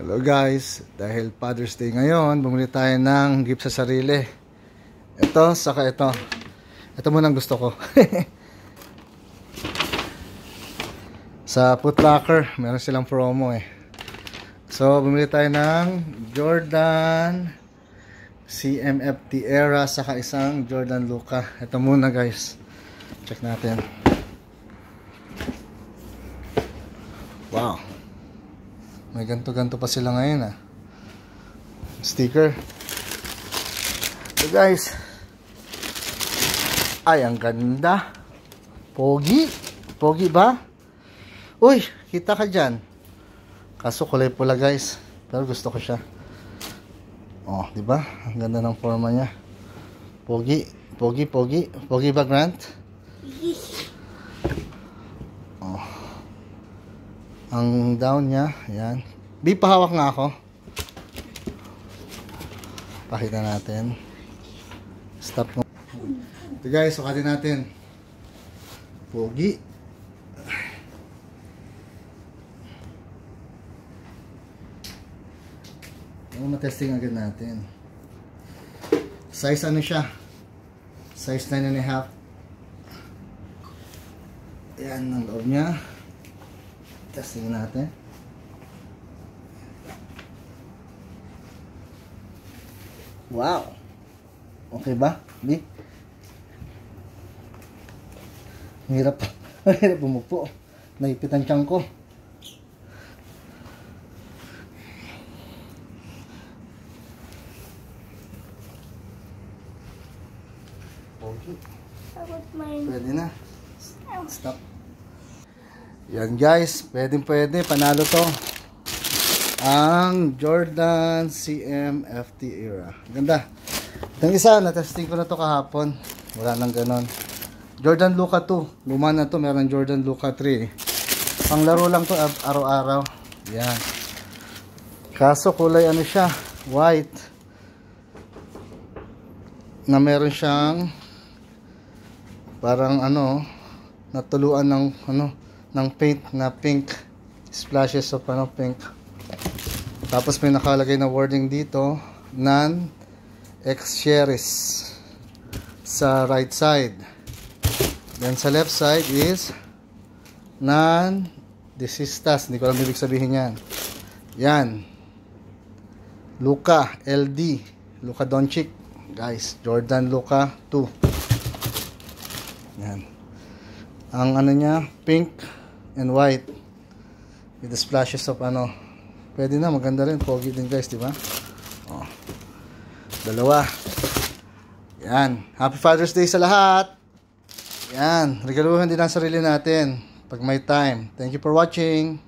Hello guys, dahil Father's Day ngayon, bumili tayo ng gift sa sarili. Ito, saka ito. Ito muna ang gusto ko. Sa Foot Locker, meron silang promo eh. So, bumili tayo ng Jordan CMFT Era, saka isang Jordan Luka. Ito muna guys. Check natin. Wow. May ganto-ganto pa sila ngayon ah. Sticker. So guys. Ay, ang ganda. Pogi. Pogi ba? Uy, kita ka dyan. Kaso kulay pula guys. Pero gusto ko siya. Oh, di ba? Ang ganda ng forma niya. Pogi. Pogi, pogi. Pogi ba, Grant? Oh. Ang down niya, ayan. Di, pahawak nga ako. Pakita natin. Stop mo. Ito guys, sukatin natin. Pogi. Matesting agad natin. Size ano siya? Size 9.5. Ayan ang loob niya. Testing natin. Wow. Okay ba? Di? Hirap. Hirap bumupo. Naipit ang tiyan ko. Okay. Pwede na. Stop. Yan guys, pwede, panalo to. Ang Jordan CMFT Era. Ganda. Itong isa, na-testing ko na to kahapon. Wala nang ganon. Jordan Luka 2. Luma na to, meron Jordan Luka 3. Pang laro lang to araw-araw. Yan. Kaso kulay ano siya, white. Na meron siyang parang ano, natuluan ng ano, ng paint na pink, splashes of ano, pink. Tapos may nakalagay na wording dito, non-excheris sa right side. Then sa left side is non-desistas. Hindi ko alam ibig sabihin yan. Yan. Luka LD, Luka Doncic. Guys, Jordan Luka 2. Yan. Ang ano niya, pink and white with the splashes of ano. Pwede na, maganda rin, pogi din guys, di ba? Oh. Dalawa. Yan. Happy Father's Day sa lahat. Yan, regaluhan din ang sarili natin pag may time. Thank you for watching.